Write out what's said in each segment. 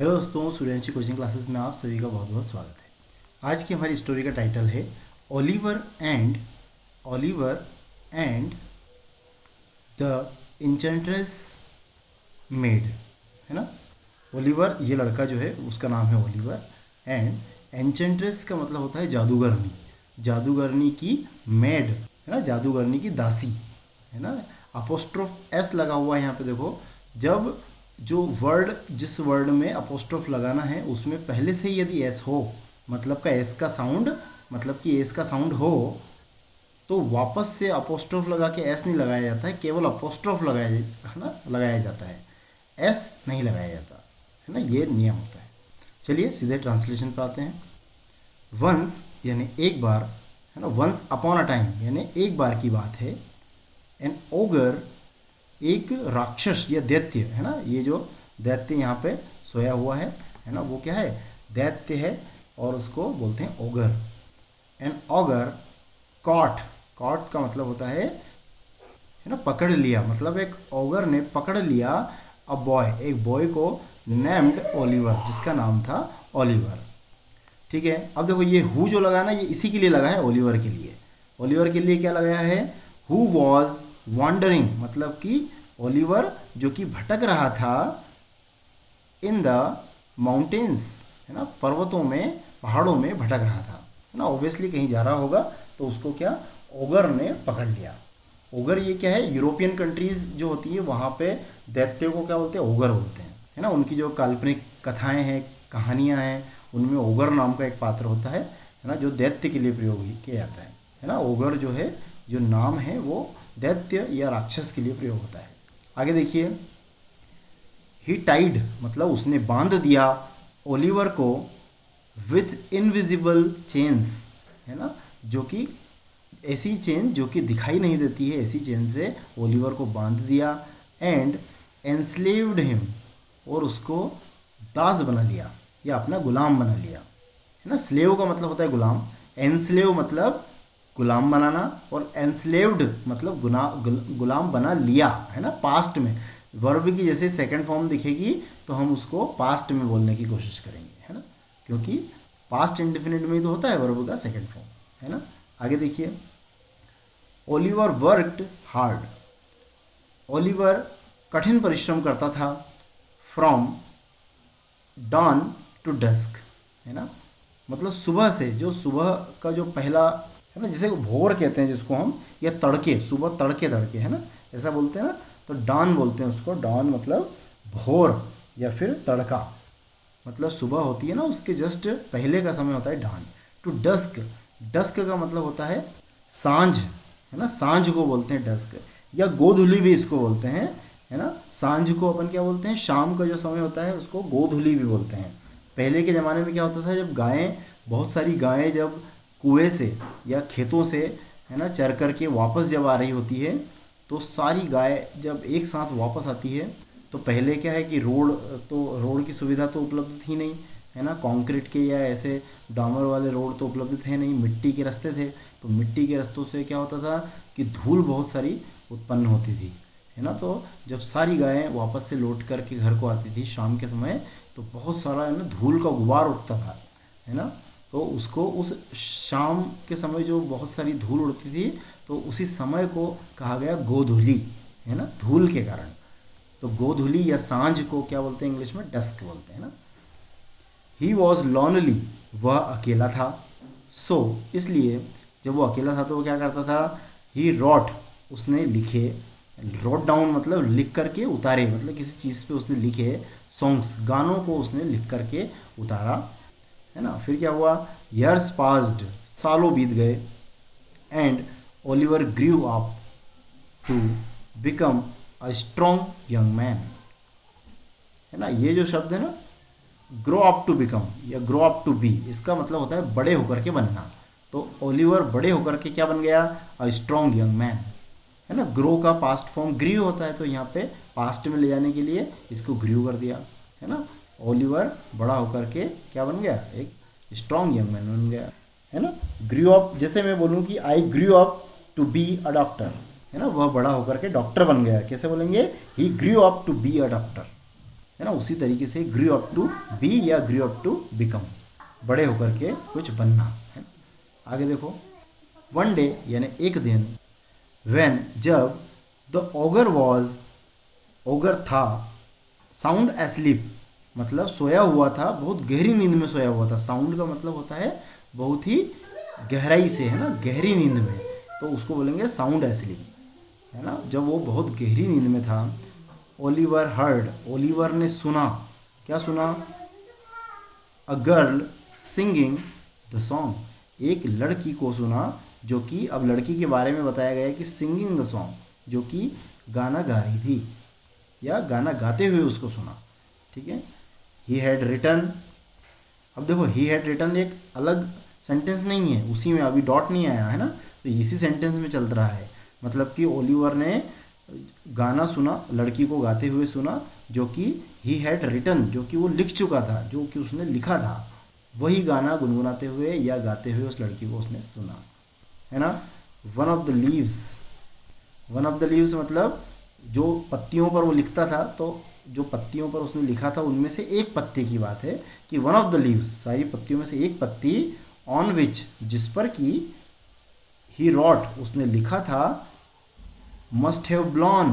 Hello दोस्तों, Suryavanshi coaching classes में आप सभी का बहुत बहुत स्वागत है। आज की हमारी स्टोरी का टाइटल है Oliver and the enchantress made. है ना। ओलिवर, ये लड़का जो है उसका नाम है ओलिवर, एंड एंचेंट्रेस का मतलब होता है जादूगरनी। जादूगरनी की मेड, है ना, जादूगरनी की दासी, है ना। अपोस्ट्रोफ एस लगा हुआ है यहाँ पे देखो। जब जो वर्ड, जिस वर्ड में अपोस्ट्रोफ लगाना है उसमें पहले से ही यदि एस हो, मतलब कि एस का साउंड हो, तो वापस से अपोस्ट्रोफ लगा के एस नहीं लगाया जाता है, केवल अपोस्ट्रोफ लगाया जाता है, एस नहीं लगाया जाता है ना। ये नियम होता है। चलिए सीधे ट्रांसलेशन पर आते हैं। वंस यानी एक बार, है ना। वंस अपॉन अ टाइम यानी एक बार की बात है। एन ओगर, एक राक्षस या दैत्य, है ना। ये जो दैत्य यहाँ पे सोया हुआ है ना, वो क्या है, दैत्य है, और उसको बोलते हैं ogre. An ogre caught, caught का मतलब होता है ना पकड़ लिया, मतलब एक ऑगर ने पकड़ लिया अ बॉय, एक बॉय को, नेम्ड ओलिवर, जिसका नाम था ओलिवर। ठीक है। अब देखो ये हु जो लगा ना, ये इसी के लिए लगा है, ओलिवर के लिए। ओलिवर के लिए क्या लगाया है, हु वॉज वॉन्डरिंग, मतलब कि ओलिवर जो कि भटक रहा था, इन द माउंटेन्स, है ना, पर्वतों में, पहाड़ों में भटक रहा था, है ना। ऑब्वियसली कहीं जा रहा होगा, तो उसको क्या, ओगर ने पकड़ लिया। ओगर ये क्या है, यूरोपियन कंट्रीज जो होती है वहाँ पे दैत्यों को क्या बोलते हैं, ओगर बोलते हैं, है ना। उनकी जो काल्पनिक कथाएं हैं, कहानियां हैं, उनमें ओगर नाम का एक पात्र होता है ना, जो दैत्य के लिए प्रयोग किया जाता है ना। ओगर जो है, जो नाम है, वो दैत्य या राक्षस के लिए प्रयोग होता है। आगे देखिए, ही टाइड मतलब उसने बांध दिया ओलिवर को विथ इनविजिबल चेन्स, है ना, जो कि ऐसी चेन जो कि दिखाई नहीं देती है, ऐसी चेन से ओलिवर को बांध दिया। एंड एनस्लेव्ड हिम, और उसको दास बना लिया या अपना गुलाम बना लिया, है ना। स्लेव का मतलब होता है गुलाम, एनस्लेव मतलब गुलाम बनाना, और एनस्लेव्ड मतलब गुलाम बना लिया, है ना, पास्ट में। वर्ब की जैसे सेकंड फॉर्म दिखेगी तो हम उसको पास्ट में बोलने की कोशिश करेंगे, है ना, क्योंकि पास्ट इंडेफिनिट में ही तो होता है वर्ब का सेकंड फॉर्म, है ना। आगे देखिए, ओलिवर वर्कड हार्ड, ओलिवर कठिन परिश्रम करता था, फ्रॉम डॉन टू डस्क, है ना, मतलब सुबह से, जो सुबह का जो पहला, है ना, जिसे भोर कहते हैं जिसको हम, या तड़के, सुबह तड़के तड़के, है ना, ऐसा बोलते हैं ना, तो डॉन बोलते हैं उसको। डॉन मतलब भोर या फिर तड़का, मतलब सुबह होती है ना, उसके जस्ट पहले का समय होता है डॉन। टू डस्क, डस्क का मतलब होता है सांझ, है ना, सांझ को बोलते हैं डस्क, या गोधूली भी इसको बोलते हैं, है ना। सांझ को अपन क्या बोलते हैं, शाम का जो समय होता है उसको गोधूली भी बोलते हैं। पहले के ज़माने में क्या होता था, जब गायें, बहुत सारी गायें जब कुएं से या खेतों से, है ना, चर करके वापस जब आ रही होती है, तो सारी गाय जब एक साथ वापस आती है, तो पहले क्या है कि रोड की सुविधा तो उपलब्ध थी नहीं, है ना। कंक्रीट के या ऐसे डामर वाले रोड तो उपलब्ध थे नहीं, मिट्टी के रास्ते थे। तो मिट्टी के रास्तों से क्या होता था कि धूल बहुत सारी उत्पन्न होती थी, है ना। तो जब सारी गायें वापस से लौट करके घर को आती थी शाम के समय, तो बहुत सारा, है ना, धूल का गुबार उठता था, है ना। तो उसको, उस शाम के समय जो बहुत सारी धूल उड़ती थी, तो उसी समय को कहा गया गोधूली, है ना, धूल के कारण। तो गोधूली या सांझ को क्या बोलते हैं इंग्लिश में, डस्क बोलते हैं ना। ही वॉज लॉनली, वह अकेला था। सो इसलिए जब वो अकेला था तो वो क्या करता था, ही रॉट, उसने लिखे, रोट डाउन मतलब लिख करके उतारे, मतलब किसी चीज़ पे उसने लिखे, सॉन्ग्स, गानों को उसने लिख करके उतारा, है ना। फिर क्या हुआ, ईयर्स पास्ड, सालों बीत गए। And Oliver grew up to become a strong young man, है ना। ये जो शब्द है ना, ग्रो अप टू बिकम या ग्रो अप टू बी, इसका मतलब होता है बड़े होकर के बनना। तो ओलिवर बड़े होकर के क्या बन गया, अ स्ट्रॉन्ग यंग मैन, है ना। ग्रो का पास्ट फॉर्म ग्रीव होता है, तो यहाँ पे पास्ट में ले जाने के लिए इसको ग्रीव कर दिया, है ना। ओलिवर बड़ा होकर के क्या बन गया, एक स्ट्रॉन्ग यंग मैन बन गया, है ना। ग्रीव अप, जैसे मैं बोलूँ कि I grew up to be a doctor, है ना, वह बड़ा होकर के डॉक्टर बन गया। कैसे बोलेंगे, he grew up to be a doctor, है ना, उसी तरीके से ग्रू अप टू बी या ग्रू अप टू बिकम, बड़े होकर के कुछ बनना है। आगे देखो, वन डे यानी एक दिन, व्हेन जब, द ओगर वॉज, ओगर था, साउंड एस्लीप मतलब सोया हुआ था, बहुत गहरी नींद में सोया हुआ था। साउंड का मतलब होता है बहुत ही गहराई से, है ना, गहरी नींद में, तो उसको बोलेंगे साउंड एस्लीप, है ना, जब वो बहुत गहरी नींद में था। ओलिवर हर्ड, ओलिवर ने सुना, क्या सुना, a girl singing the song, एक लड़की को सुना, जो कि अब लड़की के बारे में बताया गया है कि सिंगिंग द सॉन्ग, जो कि गाना गा रही थी या गाना गाते हुए उसको सुना। ठीक है, ही हैड रिटन, अब देखो ही हैड रिटन एक अलग सेंटेंस नहीं है, उसी में अभी डॉट नहीं आया है ना, तो इसी सेंटेंस में चल रहा है। मतलब कि ओलिवर ने गाना सुना, लड़की को गाते हुए सुना, जो कि ही हैड रिटन, जो कि वो लिख चुका था, जो कि उसने लिखा था, वही गाना गुनगुनाते हुए या गाते हुए उस लड़की को उसने सुना, है ना। One of the leaves, one of the leaves मतलब जो पत्तियों पर वो लिखता था, तो जो पत्तियों पर उसने लिखा था उनमें से एक पत्ते की बात है कि वन ऑफ द लीव्स, सारी पत्तियों में से एक पत्ती, ऑन विच, जिस पर कि, ही रॉट, उसने लिखा था, मस्ट हैव ब्लॉन,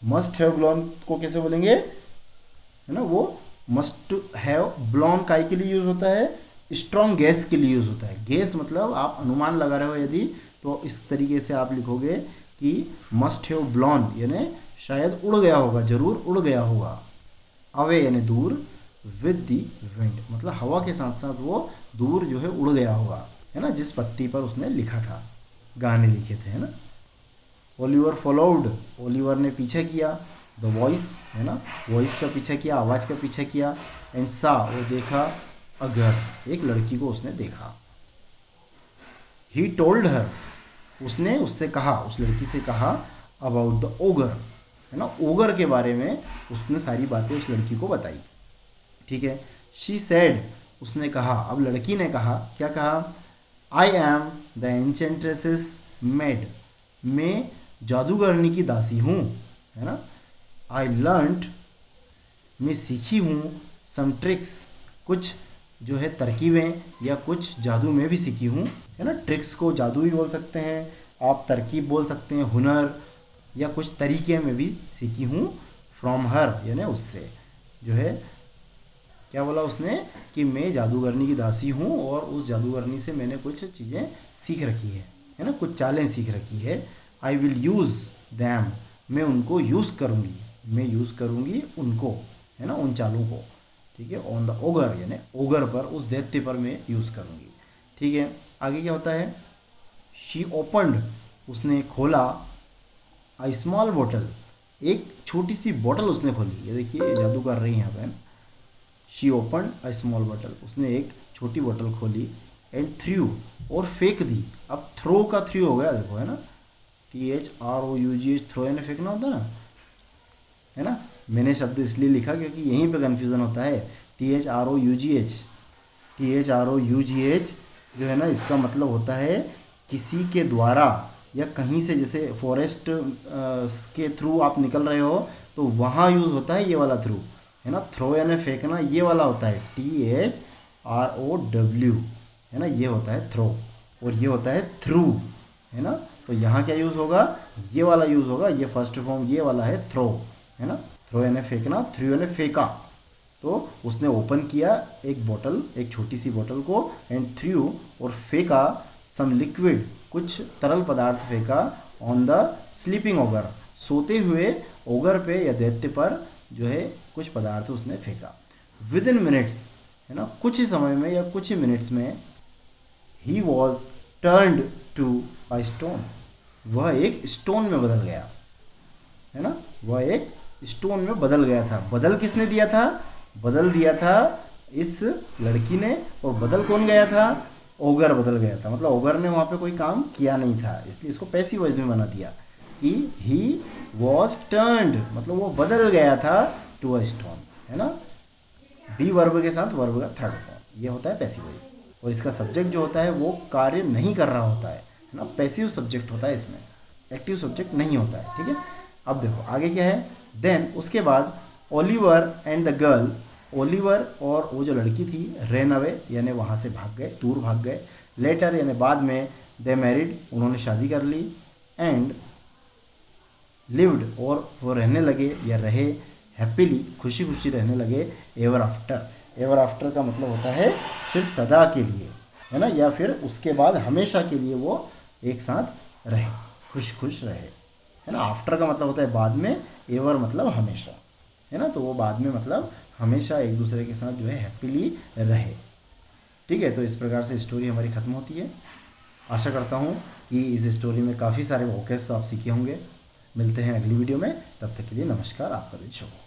मस्ट हैव ब्लॉन को कैसे बोलेंगे, है ना, वो मस्ट हैव ब्लॉन काय के लिए यूज होता है, स्ट्रॉन्ग गैस के लिए यूज होता है। गैस मतलब आप अनुमान लगा रहे हो यदि, तो इस तरीके से आप लिखोगे कि मस्ट हैव ब्लॉन यानी शायद उड़ गया होगा, जरूर उड़ गया होगा। अवे यानी दूर, विद दी विंड मतलब हवा के साथ साथ वो दूर जो है उड़ गया होगा, है ना, जिस पत्ती पर उसने लिखा था, गाने लिखे थे, है ना। ओलिवर फॉलोड, ओलिवर ने पीछे किया, द वॉइस, है ना, वॉइस का पीछा किया, आवाज़ का पीछा किया, एंड सा, वो देखा, अगर, एक लड़की को उसने देखा। ही टोल्ड हर, उसने उससे कहा, उस लड़की से कहा, अबाउट द ओगर, है ना, ओगर के बारे में उसने सारी बातें उस लड़की को बताई। ठीक है, शी सेड, उसने कहा, अब लड़की ने कहा, क्या कहा, आई एम द एंचेंट्रेसेस मेड, मैं जादूगरनी की दासी हूँ, है ना। आई लर्नड, मैं सीखी हूँ, सम ट्रिक्स, कुछ जो है तरकीबें या कुछ जादू में भी सीखी हूँ, है ना। ट्रिक्स को जादू भी बोल सकते हैं, आप तरकीब बोल सकते हैं, हुनर, या कुछ तरीके में भी सीखी हूँ, फ्रॉम हर यानी उससे, जो है क्या बोला उसने कि मैं जादूगरनी की दासी हूँ और उस जादूगरनी से मैंने कुछ चीज़ें सीख रखी है ना, कुछ चालें सीख रखी है। आई विल यूज़ दैम, मैं उनको यूज़ करूँगी, मैं यूज़ करूँगी उनको, है ना, उन चालों को। ठीक है, ऑन द ओगर यानी ओगर पर, उस दैत्य पर मैं यूज़ करूँगी। ठीक है, आगे क्या होता है, शी ओपनड, उसने खोला, आ स्मॉल बॉटल, एक छोटी सी बोतल उसने खोली, ये देखिए जादू कर रही है यहाँ पे। She open a small bottle, उसने एक छोटी बोतल खोली, एंड थ्रू, और फेंक दी। अब थ्रो का थ्रू हो गया देखो, है ना, THROUGH, थ्रो यानी फेंकना होता है ना, है ना। मैंने शब्द इसलिए लिखा क्योंकि यहीं पे कन्फ्यूज़न होता है। THROUGH, THROUGH जो है ना, इसका मतलब होता है किसी के द्वारा या कहीं से, जैसे फॉरेस्ट के थ्रू आप निकल रहे हो तो वहाँ यूज़ होता है ये वाला थ्रू, है ना। थ्रो यानी फेंकना, ये वाला होता है THROW, है ना, ये होता है थ्रो, और ये होता है थ्रू, है ना। तो यहाँ क्या यूज़ होगा, ये वाला यूज़ होगा, ये फर्स्ट फॉर्म ये वाला है थ्रो, है ना। थ्रो यानी फेंकना, थ्रू यानी फेंका। तो उसने ओपन किया एक बोतल, एक छोटी सी बोतल को, एंड थ्रू, और फेंका, सम लिक्विड, कुछ तरल पदार्थ फेंका, ऑन द स्लीपिंग ओगर, सोते हुए ओगर पे या दैत्य पर जो है कुछ पदार्थ उसने फेंका। विद इन मिनट्स, है ना, कुछ ही समय में या कुछ ही मिनट्स में, he was turned to a stone, वह एक स्टोन में बदल गया, है ना, वह एक स्टोन में बदल गया था। बदल किसने दिया था, बदल दिया था इस लड़की ने, और बदल कौन गया था, ओगर बदल गया था। मतलब ओगर ने वहाँ पे कोई काम किया नहीं था, इसलिए इसको पैसिव वॉइस में बना दिया कि ही वॉज टर्न्ड, मतलब वो बदल गया था टू अ स्टोन, है ना। बी वर्ब के साथ वर्ब का थर्ड फॉर्म, ये होता है पैसिव वॉइस, और इसका सब्जेक्ट जो होता है वो कार्य नहीं कर रहा होता है ना, पैसिव सब्जेक्ट होता है इसमें, एक्टिव सब्जेक्ट नहीं होता है। ठीक है, अब देखो आगे क्या है, देन उसके बाद, Oliver and the girl, Oliver और वो जो लड़की थी, रेन अवे यानी वहाँ से भाग गए, दूर भाग गए। लेटर यानी बाद में, दे मैरिड उन्होंने शादी कर ली। एंड लिव्ड और वो रहने लगे या रहे, हैप्पीली खुशी खुशी रहने लगे, एवर आफ्टर। एवर आफ्टर का मतलब होता है फिर सदा के लिए, है ना, या फिर उसके बाद हमेशा के लिए वो एक साथ रहे, खुश खुश रहे, है ना। आफ्टर का मतलब होता है बाद में, एवर मतलब हमेशा, है ना, तो वो बाद में मतलब हमेशा एक दूसरे के साथ जो है हैप्पीली रहे। ठीक है, तो इस प्रकार से स्टोरी हमारी ख़त्म होती है। आशा करता हूँ कि इस स्टोरी में काफ़ी सारे वोकैब्स आप सीखे होंगे। मिलते हैं अगली वीडियो में, तब तक के लिए नमस्कार, आपका दिन शुभ हो।